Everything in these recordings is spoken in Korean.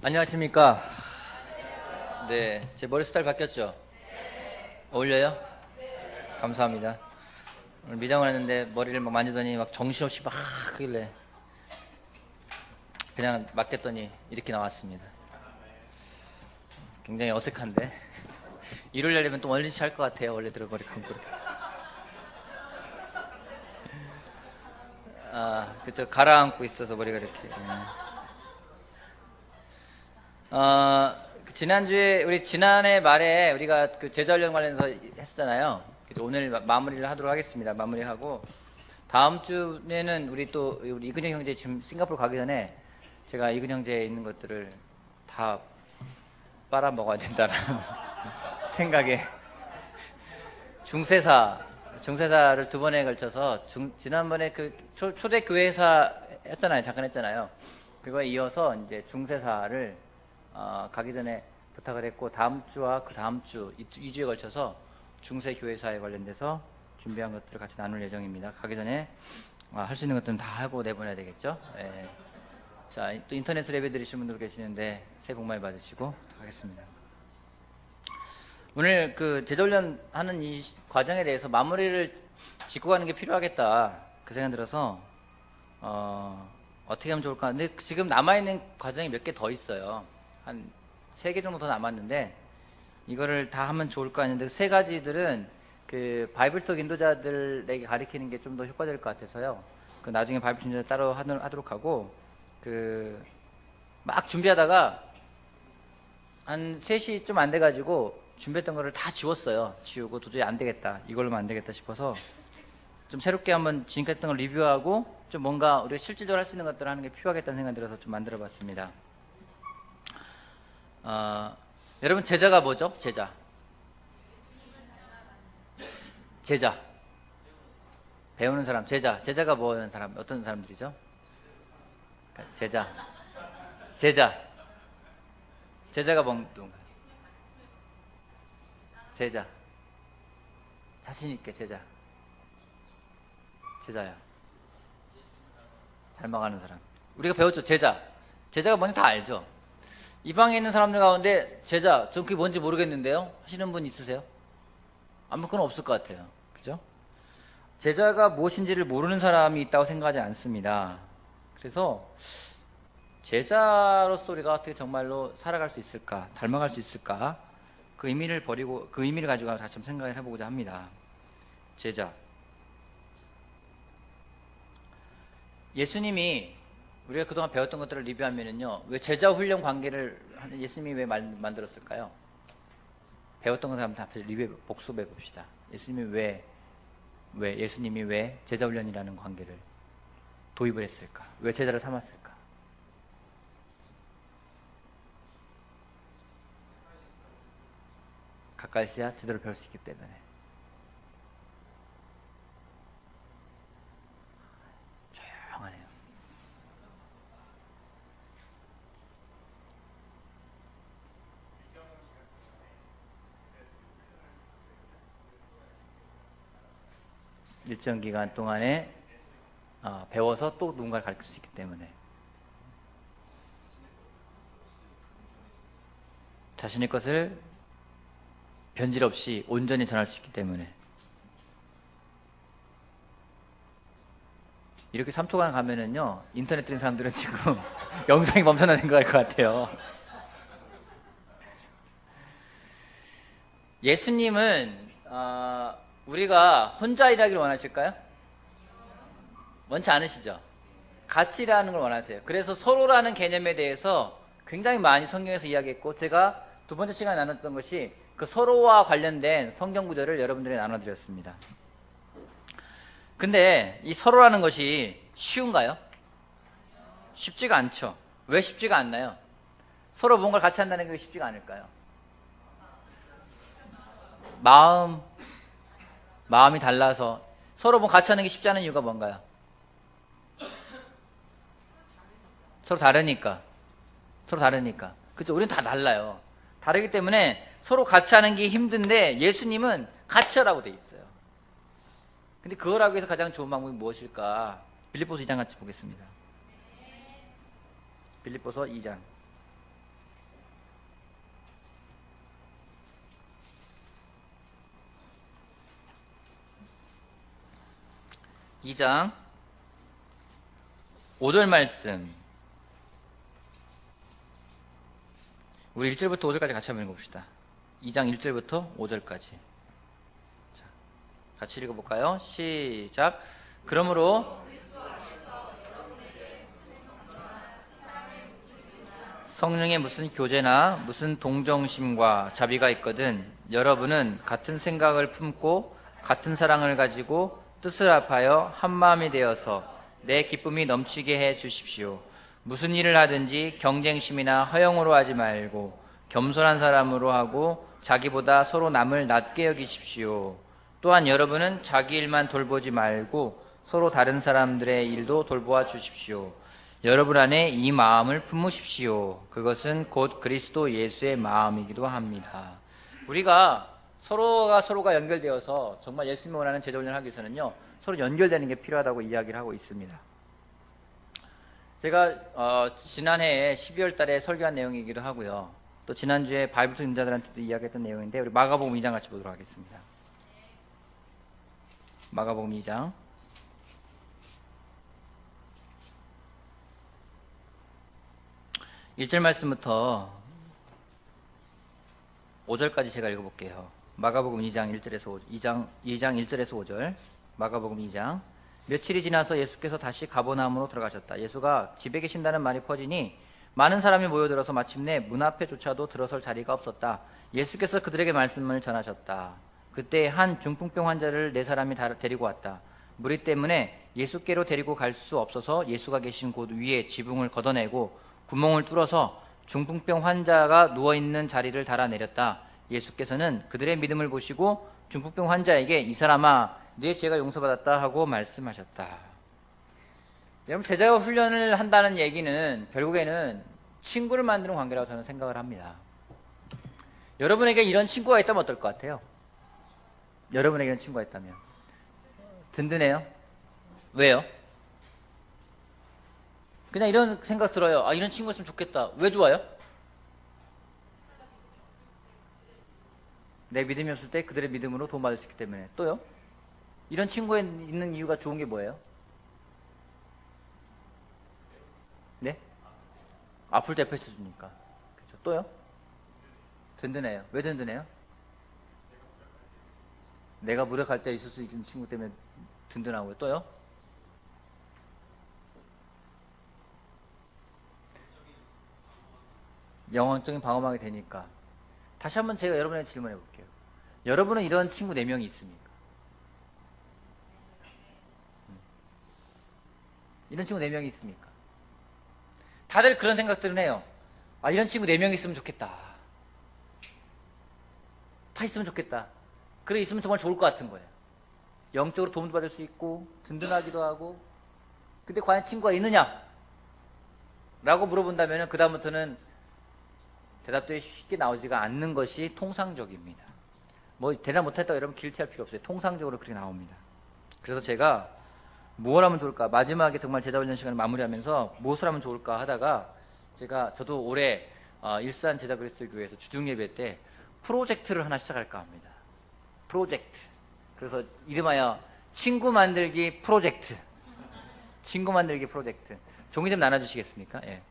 안녕하십니까. 네, 제 머리 스타일 바뀌었죠? 어울려요? 감사합니다. 오늘 미장을 했는데 머리를 막 만지더니 막 정신없이 막 하길래 그냥 맡겼더니 이렇게 나왔습니다. 굉장히 어색한데 일요일 날이면 또 원리치 할 것 같아요. 원래대로 머리 감고 이렇게. 아, 그쵸. 가라앉고 있어서 머리가 이렇게. 지난주에, 지난해 말에 우리가 그 제자훈련 관련해서 했었잖아요. 그래서 오늘 마무리를 하도록 하겠습니다. 마무리하고. 다음 주에는 우리 이근영 형제 지금 싱가포르 가기 전에 제가 이근영 형제에 있는 것들을 다 빨아먹어야 된다라는 생각에 중세사를 2번에 걸쳐서 지난번에 그 초대교회사 했잖아요. 잠깐 했잖아요. 그거에 이어서 이제 중세사를 가기 전에 부탁을 했고, 다음 주와 그 다음 주 2주에 걸쳐서 중세교회사에 관련돼서 준비한 것들을 같이 나눌 예정입니다. 가기 전에 할 수 있는 것들은 다 하고 내보내야 되겠죠. 예. 자, 또 인터넷으로 예배 드리시는 분들 계시는데 새해 복 많이 받으시고 하겠습니다. 오늘 그 제자훈련 하는 이 과정에 대해서 마무리를 짓고 가는 게 필요하겠다 그 생각 들어서 어떻게 하면 좋을까. 근데 지금 남아있는 과정이 몇 개 더 있어요. 한 3개 정도 더 남았는데 이거를 다 하면 좋을까 했는데 3가지들은 그 바이블톡 인도자들에게 가르치는 게 좀 더 효과될 것 같아서요. 그 나중에 바이블톡 인도자 따로 하도록 하고, 그 막 준비하다가 한 3시 좀 안 돼가지고 준비했던 거를 다 지웠어요. 지우고 도저히 안 되겠다, 이걸로만 안 되겠다 싶어서 좀 새롭게 한번 지금까지 했던 걸 리뷰하고 좀 뭔가 우리가 실질적으로 할 수 있는 것들을 하는 게 필요하겠다는 생각이 들어서 좀 만들어 봤습니다. 여러분, 제자가 뭐죠? 제자. 배우는 사람. 제자가 뭐 하는 사람? 어떤 사람들이죠? 제자가 뭔가. 제자. 자신있게 제자야. 잘 망하는 사람. 우리가 배웠죠? 제자가 뭔지 다 알죠? 이 방에 있는 사람들 가운데 제자, 전 그게 뭔지 모르겠는데요? 하시는 분 있으세요? 아무건 없을 것 같아요. 그죠? 제자가 무엇인지를 모르는 사람이 있다고 생각하지 않습니다. 그래서 제자로서 우리가 어떻게 정말로 살아갈 수 있을까, 닮아갈 수 있을까, 그 의미를 가지고 다시 좀 생각을 해보고자 합니다. 제자. 예수님이 우리가 그동안 배웠던 것들을 리뷰하면은요, 왜 제자 훈련 관계를 예수님이 왜 만들었을까요? 배웠던 것을 한번 다 복습해 봅시다. 예수님이 왜 제자 훈련이라는 관계를 도입을 했을까? 왜 제자를 삼았을까? 가까이 있어야 제대로 배울 수 있기 때문에. 조용하네요. 일정 기간 동안에 배워서 또 누군가를 가르칠 수 있기 때문에. 자신의 것을 변질 없이 온전히 전할 수 있기 때문에. 이렇게 3초간 가면은요, 인터넷 들은 사람들은 지금 영상이 멈춰나 생각할 것 같아요. 예수님은 우리가 혼자 일하기를 원하실까요? 원치 않으시죠? 같이 일하는 걸 원하세요. 그래서 서로라는 개념에 대해서 굉장히 많이 성경에서 이야기했고, 제가 2번째 시간에 나눴던 것이 그 서로와 관련된 성경 구절을 여러분들에게 나눠드렸습니다. 근데 이 서로라는 것이 쉬운가요? 쉽지가 않죠. 왜 쉽지가 않나요? 서로 뭔가를 같이 한다는 게 쉽지가 않을까요? 마음이 달라서. 서로 뭐 같이 하는 게 쉽지 않은 이유가 뭔가요? 서로 다르니까. 그죠? 우리는 다 달라요. 다르기 때문에 서로 같이 하는 게 힘든데, 예수님은 같이 하라고 돼 있어요. 근데 그걸 하기 위해서 가장 좋은 방법이 무엇일까? 빌립보서 2장 같이 보겠습니다. 빌립보서 2장. 2장 5절 말씀. 우리 1절부터 5절까지 같이 한번 읽어봅시다. 2장 1절부터 5절까지. 자, 같이 읽어볼까요? 시작. 그러므로 성령의 무슨 교제나 무슨 동정심과 자비가 있거든 여러분은 같은 생각을 품고 같은 사랑을 가지고 뜻을 합하여 한마음이 되어서 내 기쁨이 넘치게 해 주십시오. 무슨 일을 하든지 경쟁심이나 허영으로 하지 말고 겸손한 사람으로 하고 자기보다 서로 남을 낮게 여기십시오. 또한 여러분은 자기 일만 돌보지 말고 서로 다른 사람들의 일도 돌보아 주십시오. 여러분 안에 이 마음을 품으십시오. 그것은 곧 그리스도 예수의 마음이기도 합니다. 우리가 서로가 연결되어서 정말 예수님이 원하는 제자 훈련을 하기 위해서는요, 서로 연결되는 게 필요하다고 이야기를 하고 있습니다. 제가 지난해에 12월 달에 설교한 내용이기도 하고요. 또 지난주에 바이블 인자들한테도 이야기했던 내용인데 우리 마가복음 2장 같이 보도록 하겠습니다. 마가복음 2장 1절 말씀부터 5절까지 제가 읽어볼게요. 마가복음 2장 1절에서 5절. 마가복음 2장. 며칠이 지나서 예수께서 다시 가버나움으로 들어가셨다. 예수가 집에 계신다는 말이 퍼지니 많은 사람이 모여들어서 마침내 문 앞에조차도 들어설 자리가 없었다. 예수께서 그들에게 말씀을 전하셨다. 그때 한 중풍병 환자를 4사람이 데리고 왔다. 무리 때문에 예수께로 데리고 갈 수 없어서 예수가 계신 곳 위에 지붕을 걷어내고 구멍을 뚫어서 중풍병 환자가 누워있는 자리를 달아내렸다. 예수께서는 그들의 믿음을 보시고 중풍병 환자에게 이 사람아 네 죄가 용서받았다 하고 말씀하셨다. 여러분, 제자 훈련을 한다는 얘기는 결국에는 친구를 만드는 관계라고 저는 생각을 합니다. 여러분에게 이런 친구가 있다면 어떨 것 같아요? 여러분에게 이런 친구가 있다면 든든해요? 왜요? 그냥 이런 생각 들어요. 아, 이런 친구 있으면 좋겠다. 왜 좋아요? 내 믿음이 없을 때 그들의 믿음으로 도움받을 수 있기 때문에. 또요? 이런 친구에 있는 이유가 좋은 게 뭐예요? 네? 아플 때 옆에 있어주니까. 그쵸? 또요? 든든해요. 왜 든든해요? 내가 무력할 때 있을 수 있는 친구 때문에 든든하고요. 또요? 영혼적인 방어막이 되니까. 다시 한번 제가 여러분에게 질문해 볼게요. 여러분은 이런 친구 4명이 있습니까? 이런 친구 4명이 있습니까? 다들 그런 생각들은 해요. 아, 이런 친구 4명이 있으면 좋겠다. 다 있으면 좋겠다. 그래, 있으면 정말 좋을 것 같은 거예요. 영적으로 도움도 받을 수 있고 든든하기도 하고. 근데 과연 친구가 있느냐? 라고 물어본다면 그 다음부터는 대답들이 쉽게 나오지가 않는 것이 통상적입니다. 뭐 대답 못했다고 여러분 길티할 필요 없어요. 통상적으로 그렇게 나옵니다. 그래서 제가 뭘 하면 좋을까? 마지막에 정말 제자훈련 시간을 마무리하면서 무엇을 하면 좋을까 하다가 저도 올해 일산 제자그리스도교회에서 주중예배 때 프로젝트를 하나 시작할까 합니다. 프로젝트. 그래서 이름하여 친구 만들기 프로젝트. 친구 만들기 프로젝트. 종이 좀 나눠주시겠습니까? 예.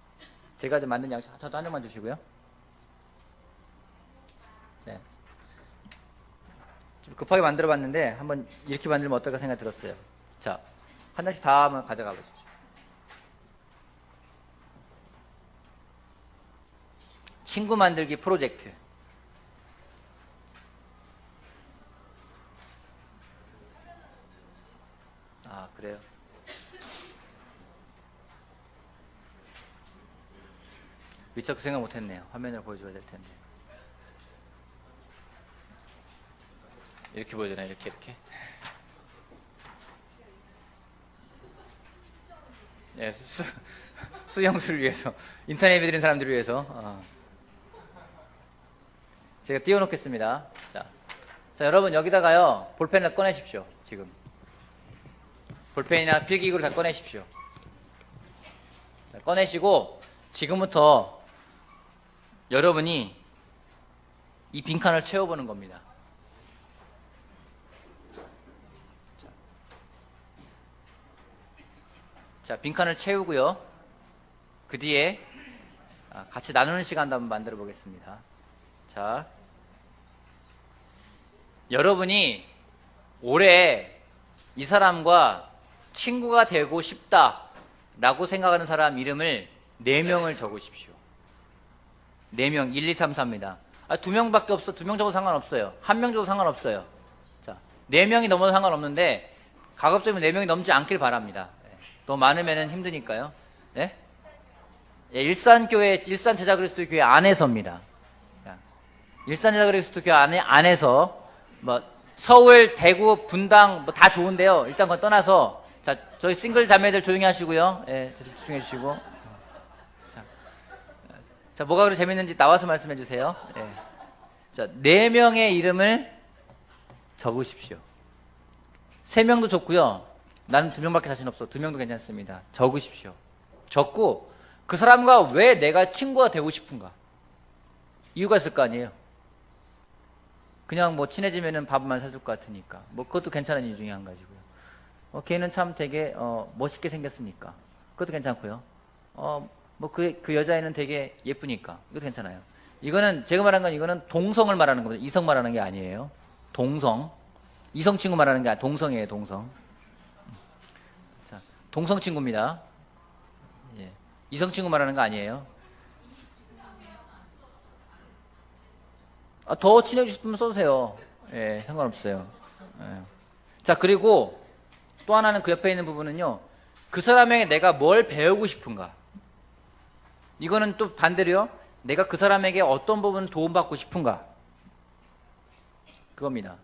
제가 좀 만든 양식 저도 한 장만 주시고요. 네. 좀 급하게 만들어 봤는데 한번 이렇게 만들면 어떨까 생각이 들었어요. 자, 한 장씩 다 한번 가져가 보십시오. 친구 만들기 프로젝트. 아, 그래요? 미처 그 생각 못했네요. 화면을 보여줘야 될 텐데. 이렇게 보여주나요? 이렇게. 네, 수영수를 위해서, 인터넷 예배 드리는 사람들을 위해서 제가 띄워놓겠습니다. 자, 여러분 여기다가요 볼펜을 꺼내십시오. 지금 볼펜이나 필기구를 다 꺼내십시오. 자, 꺼내시고 지금부터 여러분이 이 빈칸을 채워보는 겁니다. 자, 빈칸을 채우고요. 그 뒤에 같이 나누는 시간도 한번 만들어 보겠습니다. 자, 여러분이 올해 이 사람과 친구가 되고 싶다라고 생각하는 사람 이름을 4명을 적으십시오. 4명, 1, 2, 3, 4입니다. 2명밖에 없어. 2명 적어도 상관없어요. 1명 적어도 상관없어요. 자, 4명이 넘어도 상관없는데 가급적이면 4명이 넘지 않길 바랍니다. 더 많으면 힘드니까요. 네? 일산교회, 일산제자그리스도교회 안에서입니다. 자, 일산제자그리스도교회 안에서 뭐 서울, 대구, 분당 뭐 다 좋은데요. 일단 그건 떠나서 자, 저희 싱글 자매들 조용히 하시고요. 예, 집중해 주시고. 자, 뭐가 그렇게 재밌는지 나와서 말씀해 주세요. 예. 자, 4명의 이름을 적으십시오. 3명도 좋고요. 나는 2명밖에 자신 없어. 2명도 괜찮습니다. 적으십시오. 적고 그 사람과 왜 내가 친구가 되고 싶은가? 이유가 있을 거 아니에요. 그냥 뭐 친해지면은 밥만 사줄 것 같으니까. 뭐 그것도 괜찮은 이유 중에 한 가지고요. 걔는 참 되게 멋있게 생겼으니까. 그것도 괜찮고요. 뭐 그 여자애는 되게 예쁘니까. 이것도 괜찮아요. 이거는 제가 말한 건 이거는 동성을 말하는 겁니다. 이성 말하는 게 아니에요. 동성. 이성 친구 말하는 게 아니라 동성이에요. 동성. 자, 동성 친구입니다. 예. 이성 친구 말하는 거 아니에요. 더 친해지고 싶으면 써주세요. 예, 상관없어요. 예. 자, 그리고 또 하나는 그 옆에 있는 부분은요. 그 사람에게 내가 뭘 배우고 싶은가. 이거는 또 반대로요. 내가 그 사람에게 어떤 부분을 도움받고 싶은가. 그겁니다.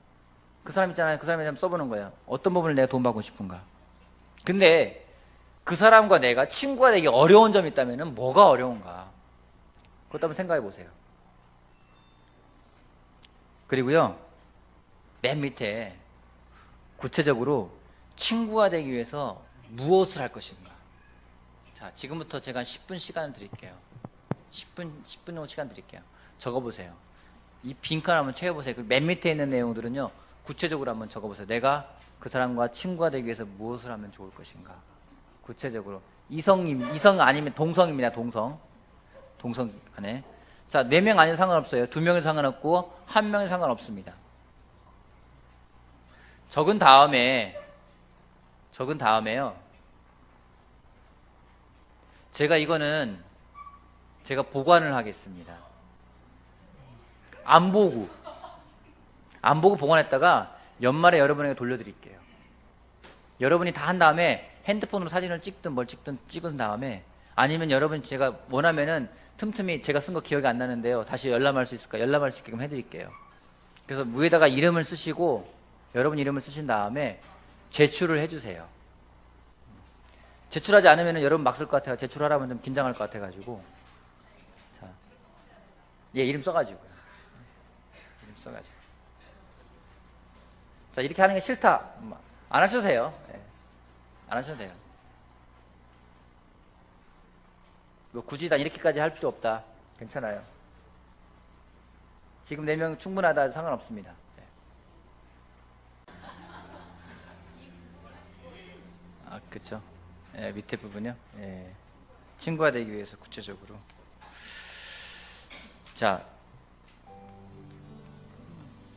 그 사람 있잖아요. 그 사람에 대한 써보는 거예요. 어떤 부분을 내가 도움받고 싶은가. 근데 그 사람과 내가 친구가 되기 어려운 점이 있다면 뭐가 어려운가. 그것도 한번 생각해 보세요. 그리고요. 맨 밑에 구체적으로 친구가 되기 위해서 무엇을 할 것인가. 자, 지금부터 제가 10분 시간을 드릴게요. 10분 정도 시간 드릴게요. 적어보세요. 이 빈칸 한번 채워보세요. 맨 밑에 있는 내용들은요. 구체적으로 한번 적어보세요. 내가 그 사람과 친구가 되기 위해서 무엇을 하면 좋을 것인가. 구체적으로. 이성 아니면 동성입니다. 동성 안에. 자, 4명 아니면 상관없어요. 2명이 상관없고 1명이 상관없습니다. 적은 다음에요. 제가 보관을 하겠습니다. 안 보고 보관했다가 연말에 여러분에게 돌려드릴게요. 여러분이 다 한 다음에 핸드폰으로 사진을 찍든 뭘 찍든 찍은 다음에 아니면 여러분 제가 원하면은 틈틈이 제가 쓴 거 기억이 안 나는데요. 다시 열람할 수 있을까? 열람할 수 있게끔 해드릴게요. 그래서 위에다가 이름을 쓰시고 여러분 이름을 쓰신 다음에 제출을 해주세요. 제출하지 않으면 여러분 막 쓸 것 같아요. 제출하라면 좀 긴장할 것 같아가지고. 자, 이름 써가지고요. 자, 이렇게 하는 게 싫다. 안 하셔도 돼요. 네. 안 하셔도 돼요. 뭐 굳이 다 이렇게까지 할 필요 없다. 괜찮아요. 지금 4명 충분하다. 상관없습니다. 네. 그쵸. 예, 밑에 부분이요. 예. 친구가 되기 위해서 구체적으로. 자,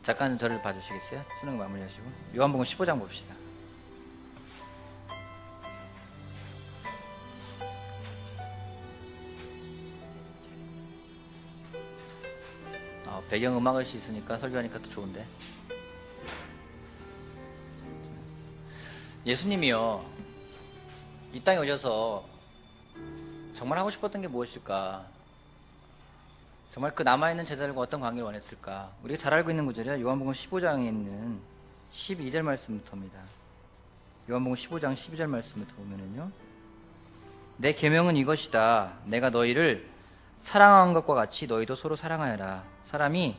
잠깐 저를 봐주시겠어요? 쓰는 거 마무리하시고. 요한복음 15장 봅시다. 배경음악을 있으니까 설교하니까 더 좋은데. 예수님이요, 이 땅에 오셔서 정말 하고 싶었던 게 무엇일까? 정말 그 남아있는 제자들과 어떤 관계를 원했을까? 우리가 잘 알고 있는 구절이야. 요한복음 15장에 있는 12절 말씀부터입니다. 요한복음 15장 12절 말씀부터 보면은요. 내 계명은 이것이다. 내가 너희를 사랑한 것과 같이 너희도 서로 사랑하여라. 사람이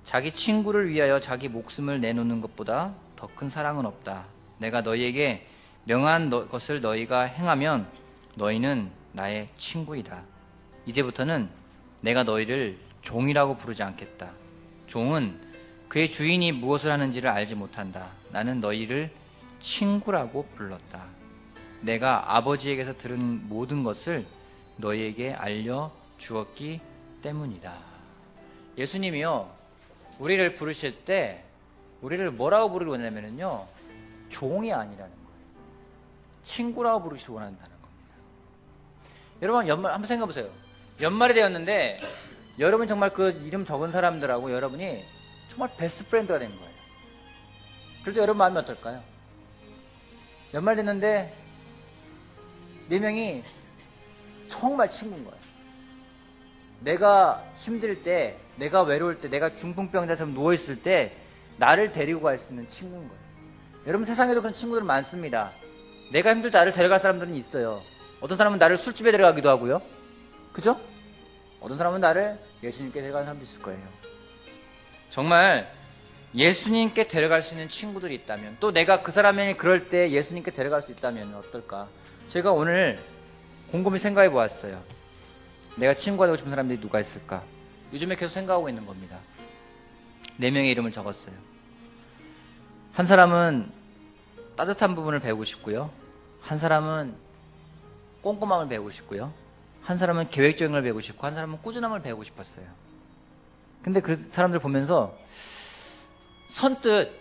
자기 친구를 위하여 자기 목숨을 내놓는 것보다 더 큰 사랑은 없다. 내가 너희에게 명한 것을 너희가 행하면 너희는 나의 친구이다. 이제부터는 내가 너희를 종이라고 부르지 않겠다. 종은 그의 주인이 무엇을 하는지를 알지 못한다. 나는 너희를 친구라고 불렀다. 내가 아버지에게서 들은 모든 것을 너희에게 알려주었기 때문이다. 예수님이요, 우리를 부르실 때 우리를 뭐라고 부르기 원하냐면요, 종이 아니라는 거예요. 친구라고 부르시기 원한다는 겁니다. 여러분, 연말 한번 생각해 보세요. 연말이 되었는데 여러분 정말 그 이름 적은 사람들하고 여러분이 정말 베스트 프렌드가 된 거예요. 그럴 때 여러분 마음이 어떨까요? 연말 됐는데 4명이 정말 친구인 거예요. 내가 힘들 때, 내가 외로울 때, 내가 중풍병자처럼 누워있을 때 나를 데리고 갈 수 있는 친구인 거예요. 여러분, 세상에도 그런 친구들 많습니다. 내가 힘들 때 나를 데려갈 사람들은 있어요. 어떤 사람은 나를 술집에 데려가기도 하고요. 그죠? 어떤 사람은 나를 예수님께 데려가는 사람도 있을 거예요. 정말 예수님께 데려갈 수 있는 친구들이 있다면, 또 내가 그 사람이 그럴 때 예수님께 데려갈 수 있다면 어떨까? 제가 오늘 곰곰이 생각해 보았어요. 내가 친구가 되고 싶은 사람들이 누가 있을까? 요즘에 계속 생각하고 있는 겁니다. 4명의 이름을 적었어요. 한 사람은 따뜻한 부분을 배우고 싶고요. 한 사람은 꼼꼼함을 배우고 싶고요. 한 사람은 계획적인 걸 배우고 싶고, 한 사람은 꾸준함을 배우고 싶었어요. 근데 그 사람들 보면서 선뜻,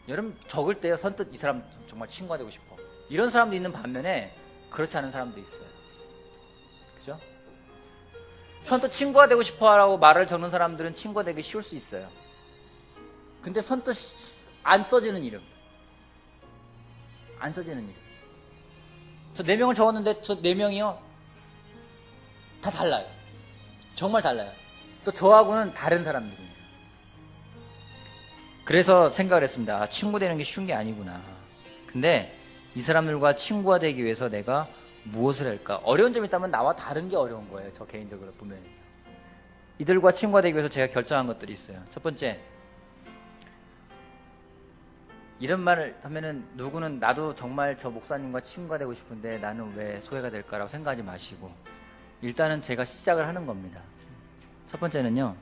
여러분 적을 때요, 선뜻 이 사람 정말 친구가 되고 싶어, 이런 사람도 있는 반면에 그렇지 않은 사람도 있어요. 그죠? 선뜻 친구가 되고 싶어라고 말을 적는 사람들은 친구가 되기 쉬울 수 있어요. 근데 선뜻 안 써지는 이름, 안 써지는 이름. 저 4명을 적었는데 저 4명이요 다 달라요. 정말 달라요. 또 저하고는 다른 사람들이에요. 그래서 생각을 했습니다. 아, 친구 되는 게 쉬운 게 아니구나. 근데 이 사람들과 친구가 되기 위해서 내가 무엇을 할까? 어려운 점이 있다면 나와 다른 게 어려운 거예요. 저 개인적으로 보면요. 이들과 친구가 되기 위해서 제가 결정한 것들이 있어요. 첫 번째, 이런 말을 하면은 누구는 나도 정말 저 목사님과 친구가 되고 싶은데 나는 왜 소외가 될까라고 생각하지 마시고, 일단은 제가 시작을 하는 겁니다. 첫 번째는요,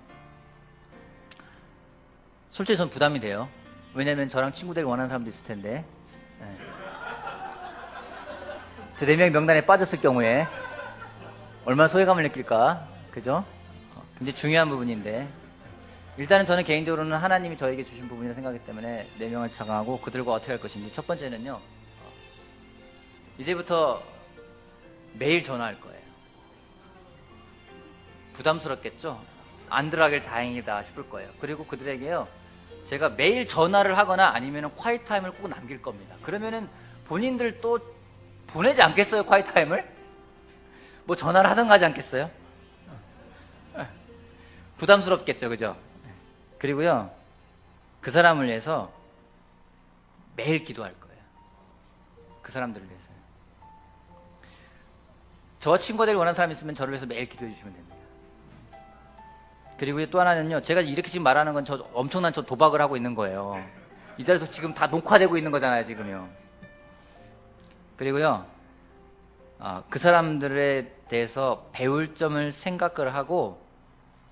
솔직히 전 부담이 돼요. 왜냐면 저랑 친구 되길 원하는 사람도 있을 텐데, 저 4명 명단에 빠졌을 경우에 얼마나 소외감을 느낄까, 그죠? 굉장히 중요한 부분인데, 일단은 저는 개인적으로는 하나님이 저에게 주신 부분이라 생각하기 때문에 4명을 정하고 그들과 어떻게 할 것인지, 첫 번째는요, 이제부터 매일 전화할 거예요. 부담스럽겠죠? 안 들어가길 다행이다 싶을 거예요. 그리고 그들에게요, 제가 매일 전화를 하거나 아니면 콰이트 타임을 꼭 남길 겁니다. 그러면은 본인들 또 보내지 않겠어요, 콰이트 타임을? 뭐 전화를 하던가 하지 않겠어요? 부담스럽겠죠, 그죠? 그리고요, 그 사람을 위해서 매일 기도할 거예요. 그 사람들을 위해서요. 저와 친구가 되길 원하는 사람이 있으면 저를 위해서 매일 기도해 주시면 됩니다. 그리고 또 하나는요, 제가 이렇게 지금 말하는 건 저 엄청난 저 도박을 하고 있는 거예요. 이 자리에서 지금 다 녹화되고 있는 거잖아요, 지금요. 그리고요, 그 사람들에 대해서 배울 점을 생각을 하고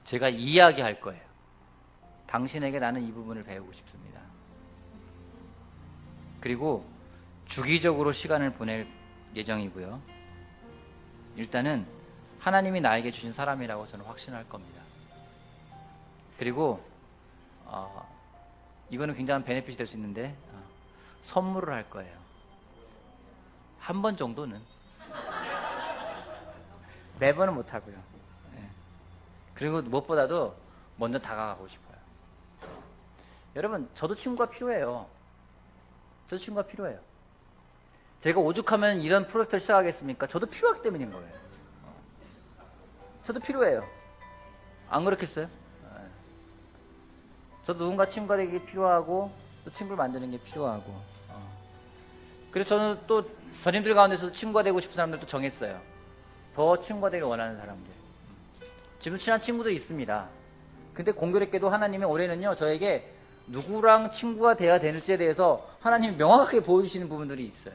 제가 이야기할 거예요. 당신에게 나는 이 부분을 배우고 싶습니다. 그리고 주기적으로 시간을 보낼 예정이고요. 일단은 하나님이 나에게 주신 사람이라고 저는 확신할 겁니다. 그리고 이거는 굉장한 베네핏이 될 수 있는데, 선물을 할 거예요. 한 번 정도는. 매번은 못하고요. 그리고 무엇보다도 먼저 다가가고 싶어요. 여러분, 저도 친구가 필요해요. 저도 친구가 필요해요. 제가 오죽하면 이런 프로젝트를 시작하겠습니까? 저도 필요하기 때문인 거예요. 저도 필요해요. 안 그렇겠어요? 저도 누군가 친구가 되기 필요하고, 또 친구를 만드는 게 필요하고. 그래서 저는 또 전임들 가운데서 친구가 되고 싶은 사람들도 정했어요. 더 친구가 되길 원하는 사람들. 지금 친한 친구들이 있습니다. 근데 공교롭게도 하나님이 올해는요, 저에게 누구랑 친구가 돼야 되는지에 대해서 하나님이 명확하게 보여주시는 부분들이 있어요.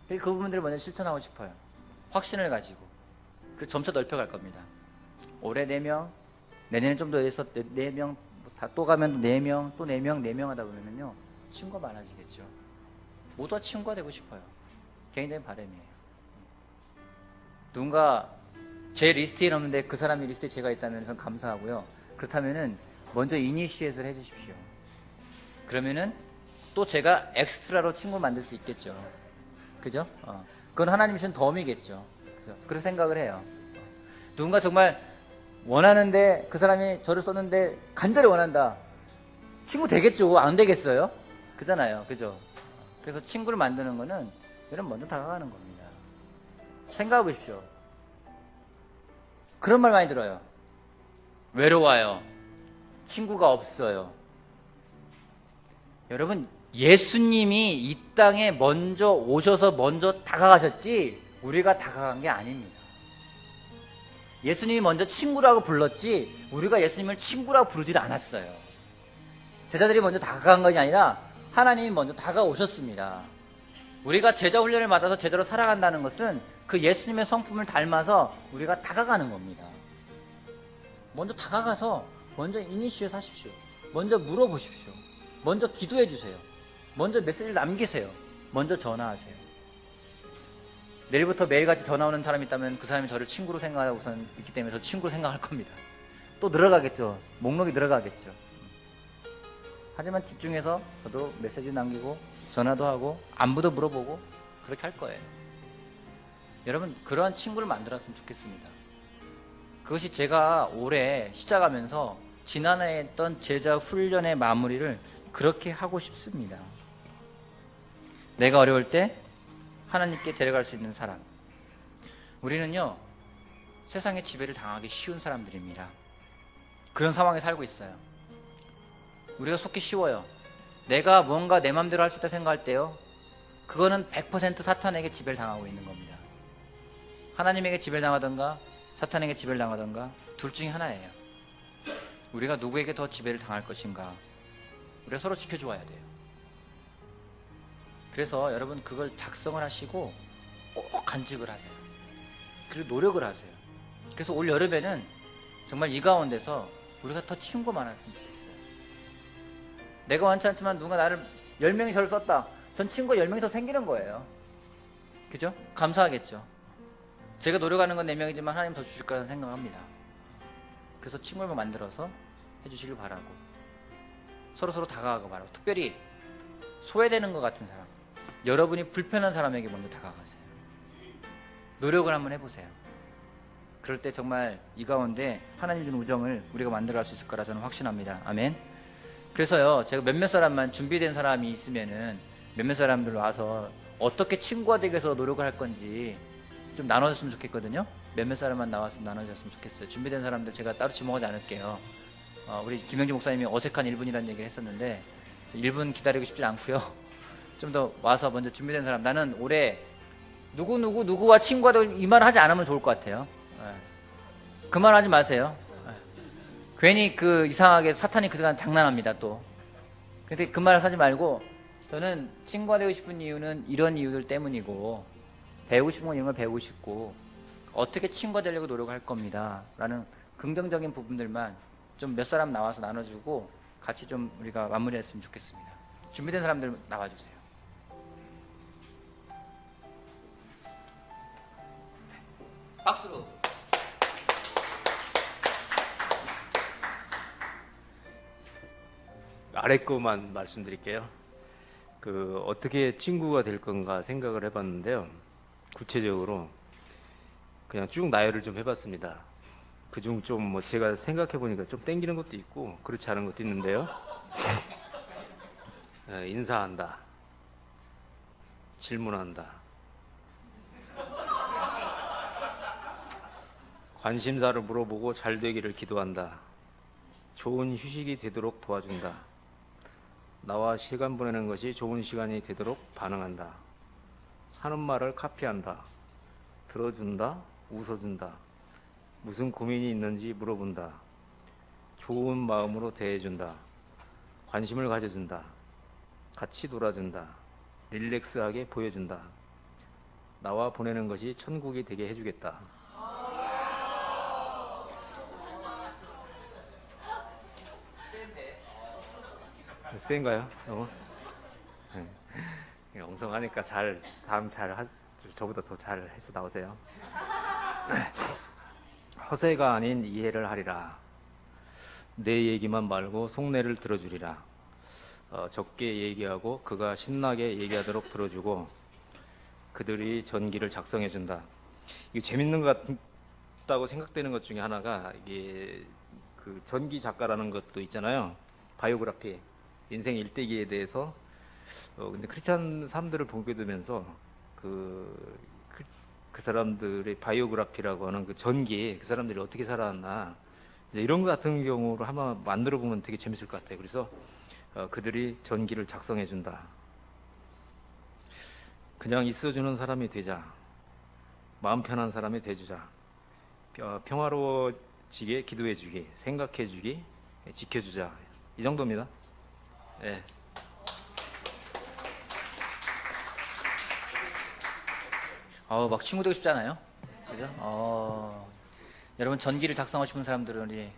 그래서 그 부분들을 먼저 실천하고 싶어요. 확신을 가지고. 그래서 점차 넓혀갈 겁니다. 올해 4명, 내년에 좀 더 해서 4명, 또 가면 4명, 또 4명, 4명 하다 보면요, 친구가 많아지겠죠. 모두가 친구가 되고 싶어요. 개인적인 바람이에요. 누군가 제 리스트에 넣는데 그 사람이 리스트에 제가 있다면 저는 감사하고요. 그렇다면은 먼저 이니시에이트를 해주십시오. 그러면은 또 제가 엑스트라로 친구를 만들 수 있겠죠. 그죠? 그건 하나님 주신 덤이겠죠. 그죠? 그렇게 생각을 해요. 누군가 정말 원하는데 그 사람이 저를 썼는데 간절히 원한다. 친구 되겠죠? 안 되겠어요? 그잖아요. 그죠? 그래서 친구를 만드는 거는 여러분 먼저 다가가는 겁니다. 생각해 보십시오. 그런 말 많이 들어요. 외로워요. 친구가 없어요. 여러분, 예수님이 이 땅에 먼저 오셔서 먼저 다가가셨지 우리가 다가간 게 아닙니다. 예수님이 먼저 친구라고 불렀지 우리가 예수님을 친구라고 부르질 않았어요. 제자들이 먼저 다가간 것이 아니라 하나님이 먼저 다가오셨습니다. 우리가 제자 훈련을 받아서 제자로 살아간다는 것은 그 예수님의 성품을 닮아서 우리가 다가가는 겁니다. 먼저 다가가서 먼저 이니시에이트 하십시오. 먼저 물어보십시오. 먼저 기도해 주세요. 먼저 메시지를 남기세요. 먼저 전화하세요. 내일부터 매일같이 전화 오는 사람이 있다면 그 사람이 저를 친구로 생각하고 우선 있기 때문에 저 친구로 생각할 겁니다. 또 늘어가겠죠. 목록이 늘어가겠죠. 하지만 집중해서 저도 메시지 남기고 전화도 하고 안부도 물어보고 그렇게 할 거예요. 여러분, 그러한 친구를 만들었으면 좋겠습니다. 그것이 제가 올해 시작하면서 지난해 했던 제자 훈련의 마무리를 그렇게 하고 싶습니다. 내가 어려울 때 하나님께 데려갈 수 있는 사람. 우리는요, 세상의 지배를 당하기 쉬운 사람들입니다. 그런 상황에 살고 있어요. 우리가 속기 쉬워요. 내가 뭔가 내 맘대로 할 수 있다 생각할 때요, 그거는 100% 사탄에게 지배를 당하고 있는 겁니다. 하나님에게 지배를 당하던가 사탄에게 지배를 당하던가 둘 중에 하나예요. 우리가 누구에게 더 지배를 당할 것인가, 우리가 서로 지켜줘야 돼요. 그래서 여러분, 그걸 작성을 하시고 꼭 간직을 하세요. 그리고 노력을 하세요. 그래서 올 여름에는 정말 이 가운데서 우리가 더 친구가 많았으면 좋겠어요. 내가 원치 않지만 누가 나를 10명이 저를 썼다. 전 친구가 10명이 더 생기는 거예요. 그죠? 감사하겠죠. 제가 노력하는 건 4명이지만 하나님 더 주실 거라는 생각합니다. 그래서 친구를 만들어서 해주시길 바라고, 서로 다가가고 바라고, 특별히 소외되는 것 같은 사람, 여러분이 불편한 사람에게 먼저 다가가세요. 노력을 한번 해보세요. 그럴 때 정말 이 가운데 하나님 준 우정을 우리가 만들어갈 수 있을 거라 저는 확신합니다. 아멘. 그래서요, 제가 몇몇 사람만 준비된 사람이 있으면은 몇몇 사람들 와서 어떻게 친구가 되기 위해서 노력을 할 건지 좀 나눠줬으면 좋겠거든요. 몇몇 사람만 나와서 나눠줬으면 좋겠어요. 준비된 사람들 제가 따로 지목하지 않을게요. 우리 김영진 목사님이 어색한 1분이라는 얘기를 했었는데 1분 기다리고 싶지 않고요. 좀 더 와서 먼저 준비된 사람, 나는 올해 누구와 친구가 되고, 이 말 하지 않으면 좋을 것 같아요. 그 말 하지 마세요. 괜히 그 이상하게 사탄이 그 시간 장난합니다 또. 근데 그 말 하지 말고, 저는 친구가 되고 싶은 이유는 이런 이유들 때문이고, 배우고 싶은 건 이런 걸 배우고 싶고, 어떻게 친구가 되려고 노력할 겁니다 라는 긍정적인 부분들만 좀 몇 사람 나와서 나눠주고 같이 좀 우리가 마무리했으면 좋겠습니다. 준비된 사람들 나와주세요. 박수로. 아래 거만 말씀드릴게요. 어떻게 친구가 될 건가 생각을 해봤는데요. 구체적으로 그냥 쭉 나열을 좀 해봤습니다. 그중 좀 제가 생각해보니까 좀 땡기는 것도 있고 그렇지 않은 것도 있는데요. 인사한다, 질문한다, 관심사를 물어보고 잘 되기를 기도한다, 좋은 휴식이 되도록 도와준다, 나와 시간 보내는 것이 좋은 시간이 되도록 반응한다, 하는 말을 카피한다, 들어준다, 웃어준다, 무슨 고민이 있는지 물어본다, 좋은 마음으로 대해준다, 관심을 가져준다, 같이 놀아준다, 릴렉스하게 보여준다, 나와 보내는 것이 천국이 되게 해주겠다. 센가요? 네. 엉성하니까 저보다 더 잘 해서 나오세요. 허세가 아닌 이해를 하리라. 내 얘기만 말고 속내를 들어주리라. 적게 얘기하고 그가 신나게 얘기하도록 들어주고 그들이 전기를 작성해 준다. 이게 재밌는 것 같다고 생각되는 것 중에 하나가 이게 그 전기 작가라는 것도 있잖아요. 바이오그래피, 인생 일대기에 대해서. 근데 크리스찬 사람들을 보게 되면서 그 사람들의 바이오그래피라고 하는 그 전기, 그 사람들이 어떻게 살아왔나, 이제 이런 것 같은 경우로 한번 만들어 보면 되게 재밌을 것 같아요. 그래서 그들이 전기를 작성해 준다. 그냥 있어주는 사람이 되자. 마음 편한 사람이 돼주자. 평화로워지게 기도해주기, 생각해주기, 지켜주자. 이 정도입니다. 네. 막 친구 되고 싶지 않아요? 그죠? 여러분 전기를 작성하고 싶은 사람들은 우리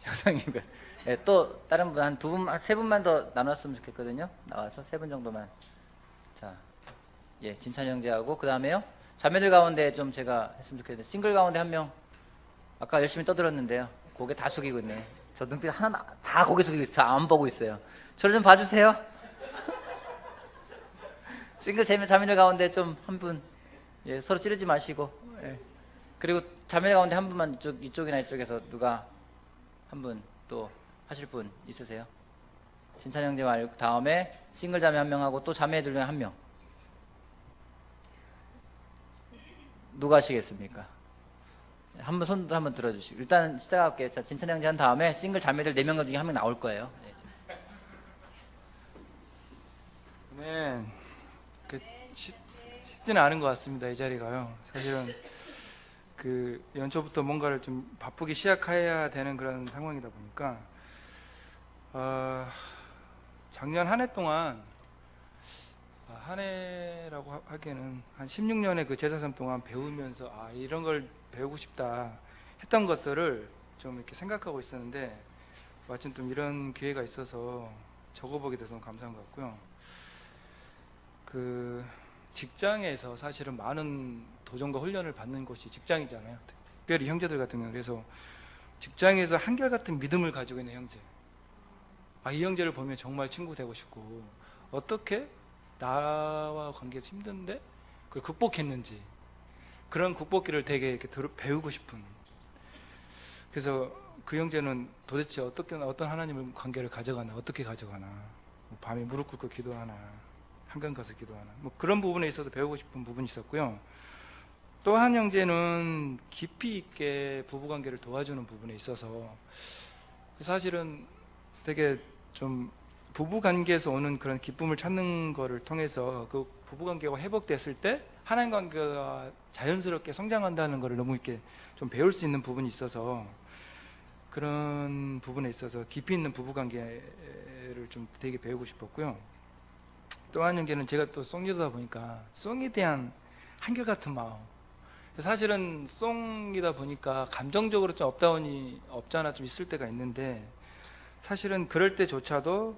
형사님과 또 다른 분 한 두 분, 한 세 분만 더 나눴으면 좋겠거든요. 나와서 세 분 정도만. 자, 진찬이 형제하고 그 다음에요. 자매들 가운데 좀 제가 했으면 좋겠는데 싱글 가운데 한 명. 아까 열심히 떠들었는데요. 고개 다 숙이고 있네. 저 등등 하나 다 고개 숙이고 있어요. 안 보고 있어요. 저를 좀 봐주세요. 싱글 자매들 가운데 좀 한 분. 서로 찌르지 마시고. 그리고 자매들 가운데 한 분만 이쪽이나 이쪽에서 누가 한 분 또 하실 분 있으세요? 진찬 형제 말고 다음에 싱글 자매 한 명하고 또 자매들 중에 한 명. 누가 하시겠습니까? 손 한번 들어주시고 일단 시작할게요. 자, 진찬 형제 한 다음에 싱글 자매들 4명 중에 한 명 나올 거예요. 네, 쉽지는 않은 것 같습니다. 이 자리가요. 사실은 연초부터 뭔가를 좀 바쁘게 시작해야 되는 그런 상황이다 보니까 작년 한 해 동안 한 해라고 하기에는 한 16년의 그 제사삼 동안 배우면서 이런 걸 배우고 싶다 했던 것들을 좀 이렇게 생각하고 있었는데 마침 좀 이런 기회가 있어서 적어보게 돼서 감사한 것 같고요. 직장에서 사실은 많은 도전과 훈련을 받는 곳이 직장이잖아요. 특별히 형제들 같은 경우는. 그래서 직장에서 한결같은 믿음을 가지고 있는 형제, 이 형제를 보면 정말 친구 되고 싶고 어떻게 나와 관계에서 힘든데 그걸 극복했는지 그런 극복기를 되게 이렇게 배우고 싶은. 그래서 그 형제는 도대체 어떤 하나님을 관계를 가져가나, 어떻게 가져가나, 밤에 무릎 꿇고 기도하나, 한강 가서 기도하나, 그런 부분에 있어서 배우고 싶은 부분이 있었고요. 또 한 형제는 깊이 있게 부부관계를 도와주는 부분에 있어서 사실은 되게 좀 부부관계에서 오는 그런 기쁨을 찾는 거를 통해서 그 부부관계가 회복됐을 때 하나님 관계가 자연스럽게 성장한다는 거를 너무 이렇게 좀 배울 수 있는 부분이 있어서 그런 부분에 있어서 깊이 있는 부부관계를 좀 되게 배우고 싶었고요. 또 한 형제는 제가 또 송리더다 보니까 송에 대한 한결같은 마음. 사실은 송이다 보니까 감정적으로 좀 업다운이 없잖아 좀 있을 때가 있는데 사실은 그럴 때조차도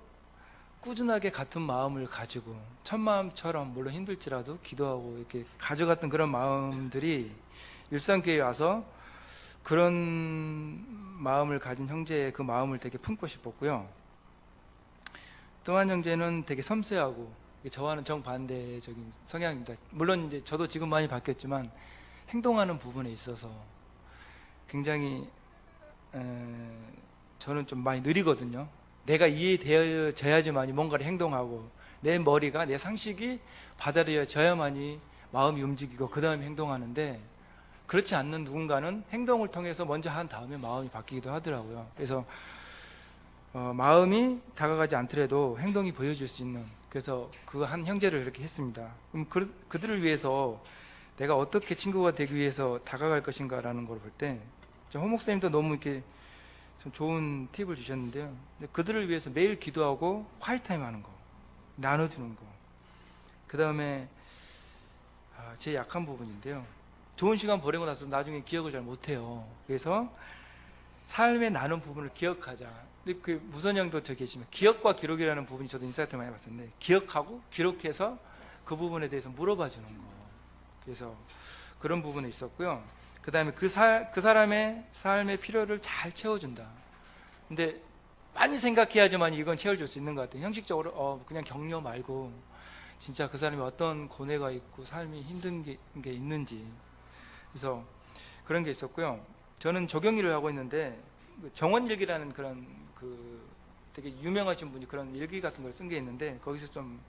꾸준하게 같은 마음을 가지고 첫 마음처럼 물론 힘들지라도 기도하고 이렇게 가져갔던 그런 마음들이 일상교회에 와서 그런 마음을 가진 형제의 그 마음을 되게 품고 싶었고요. 또 한 형제는 되게 섬세하고 저와는 정반대적인 성향입니다. 물론 이제 저도 지금 많이 바뀌었지만 행동하는 부분에 있어서 굉장히 저는 좀 많이 느리거든요. 내가 이해되어져야지만이 뭔가를 행동하고 내 머리가 내 상식이 받아들여져야만이 마음이 움직이고 그 다음에 행동하는데 그렇지 않는 누군가는 행동을 통해서 먼저 한 다음에 마음이 바뀌기도 하더라고요. 그래서 마음이 다가가지 않더라도 행동이 보여줄 수 있는, 그래서 그 한 형제를 이렇게 했습니다. 그럼 그들을 위해서 내가 어떻게 친구가 되기 위해서 다가갈 것인가 라는 걸 볼 때 호목사님도 너무 이렇게 좀 좋은 팁을 주셨는데요. 그들을 위해서 매일 기도하고 화이트타임 하는 거, 나눠주는 거. 그 다음에 제 약한 부분인데요. 좋은 시간 보내고 나서 나중에 기억을 잘 못해요. 그래서 삶에 나눈 부분을 기억하자. 근데 그 무선형도 저 계시면 기억과 기록이라는 부분이 저도 인사이트 많이 봤었는데, 기억하고 기록해서 그 부분에 대해서 물어봐 주는 거. 그래서 그런 부분이 있었고요. 그 다음에 그 사람의 삶의 필요를 잘 채워준다. 근데 많이 생각해야지만 이건 채워줄 수 있는 것 같아요. 형식적으로 그냥 격려 말고 진짜 그 사람이 어떤 고뇌가 있고 삶이 힘든 게 있는지. 그래서 그런 게 있었고요. 저는 조경 일을 하고 있는데 정원일기라는 그런 되게 유명하신 분이 그런 일기 같은 걸 쓴 게 있는데, 거기서 좀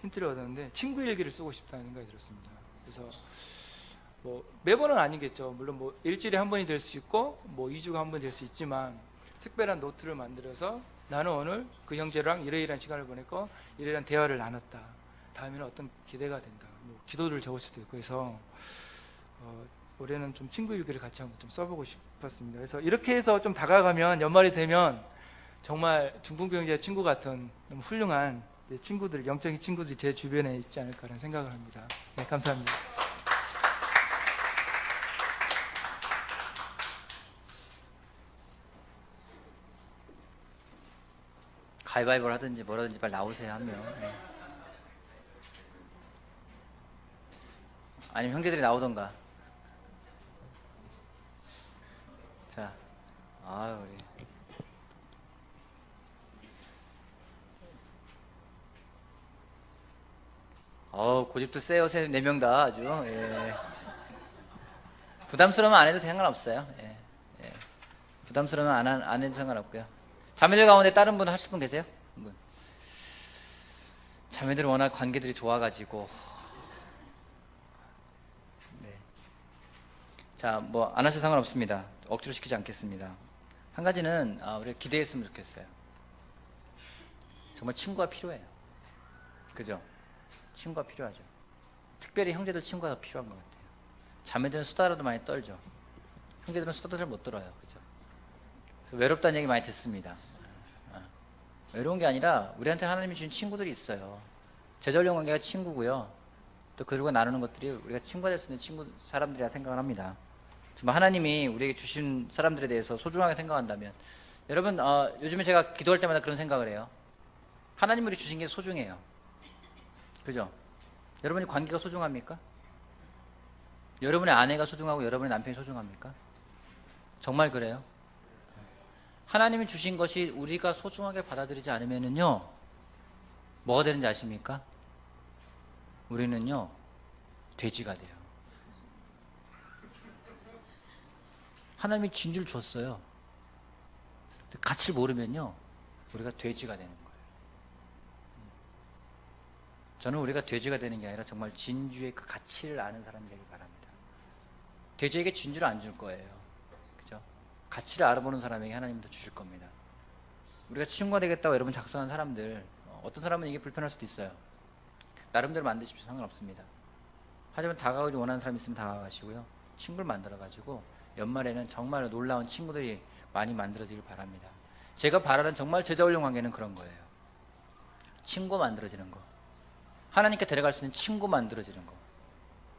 힌트를 얻었는데 친구 일기를 쓰고 싶다는 생각이 들었습니다. 그래서 뭐 매번은 아니겠죠. 물론 뭐 일주일에 한 번이 될 수 있고 뭐 2주가 한 번 될 수 있지만, 특별한 노트를 만들어서 나는 오늘 그 형제랑 이러이러한 시간을 보냈고 이러이러한 대화를 나눴다. 다음에는 어떤 기대가 된다. 뭐 기도를 적을 수도 있고 해서 올해는 좀 친구 일기를 같이 한번 좀 써보고 싶었습니다. 그래서 이렇게 해서 좀 다가가면 연말이 되면 정말 중풍병 형제 친구 같은 너무 훌륭한 친구들, 영적인 친구들이 제 주변에 있지 않을까라는 생각을 합니다. 네, 감사합니다. 가위바위보를 하든지 뭐라든지 빨리 나오세요, 한 명. 네. 아니면 형제들이 나오던가. 자, 아유, 우리. 고집도 세요, 네 명 다 아주. 예. 부담스러우면 안 해도 상관없어요. 예. 예. 부담스러우면 안 해도 상관없고요. 자매들 가운데 다른 분 하실 분 계세요? 한 분. 자매들 워낙 관계들이 좋아가지고. 네. 자, 뭐 안 하셔도 상관없습니다. 억지로 시키지 않겠습니다. 한 가지는 우리가 기대했으면 좋겠어요. 정말 친구가 필요해요. 그죠? 친구가 필요하죠. 특별히 형제들 친구가 더 필요한 것 같아요. 자매들은 수다라도 많이 떨죠. 형제들은 수다도 잘 못 들어요. 그죠? 그래서 외롭다는 얘기 많이 듣습니다. 외로운 게 아니라 우리한테 하나님이 주신 친구들이 있어요. 제자훈련 관계가 친구고요. 또 그들과 나누는 것들이 우리가 친구가 될 수 있는 사람들이라 생각을 합니다. 정말 하나님이 우리에게 주신 사람들에 대해서 소중하게 생각한다면, 여러분 요즘에 제가 기도할 때마다 그런 생각을 해요. 하나님이 우리 주신 게 소중해요. 그죠? 여러분이 관계가 소중합니까? 여러분의 아내가 소중하고 여러분의 남편이 소중합니까? 정말 그래요? 하나님이 주신 것이 우리가 소중하게 받아들이지 않으면은요, 뭐가 되는지 아십니까? 우리는요, 돼지가 돼요. 하나님이 진주를 줬어요. 가치를 모르면요, 우리가 돼지가 되는 거예요. 저는 우리가 돼지가 되는 게 아니라 정말 진주의 그 가치를 아는 사람이 되길 바랍니다. 돼지에게 진주를 안 줄 거예요. 그죠? 가치를 알아보는 사람에게 하나님은 더 주실 겁니다. 우리가 친구가 되겠다고 여러분 작성한 사람들, 어떤 사람은 이게 불편할 수도 있어요. 나름대로 만드십시오. 상관없습니다. 하지만 다가오기 원하는 사람이 있으면 다가가시고요. 친구를 만들어가지고 연말에는 정말 놀라운 친구들이 많이 만들어지길 바랍니다. 제가 바라는 정말 제자훈련 관계는 그런 거예요. 친구 만들어지는 거. 하나님께 데려갈 수 있는 친구 만들어지는 거.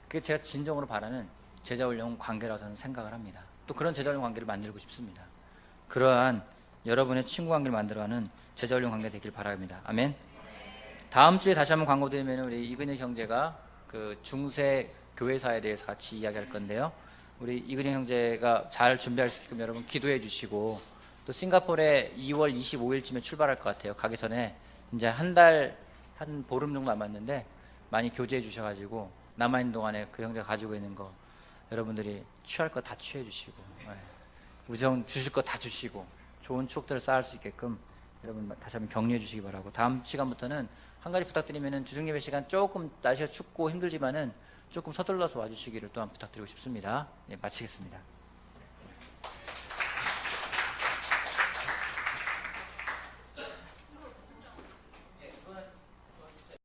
그게 제가 진정으로 바라는 제자훈련 관계라고 저는 생각을 합니다. 또 그런 제자훈련 관계를 만들고 싶습니다. 그러한 여러분의 친구 관계를 만들어가는 제자훈련 관계 되길 바랍니다. 아멘. 다음 주에 다시 한번 광고 드리면 우리 이근혁 형제가 그 중세 교회사에 대해서 같이 이야기할 건데요. 우리 이근혁 형제가 잘 준비할 수 있게끔 여러분 기도해 주시고, 또 싱가포르에 2월 25일쯤에 출발할 것 같아요. 가기 전에 이제 한 보름 정도 남았는데 많이 교제해 주셔가지고 남아있는 동안에 그 형제가 가지고 있는 거 여러분들이 취할 거 다 취해 주시고, 우정 주실 거 다 주시고 좋은 추억들을 쌓을 수 있게끔 여러분 다시 한번 격려해 주시기 바라고, 다음 시간부터는 한 가지 부탁드리면은 주중예배 시간 조금 날씨가 춥고 힘들지만은 조금 서둘러서 와주시기를 또한 부탁드리고 싶습니다. 네, 마치겠습니다.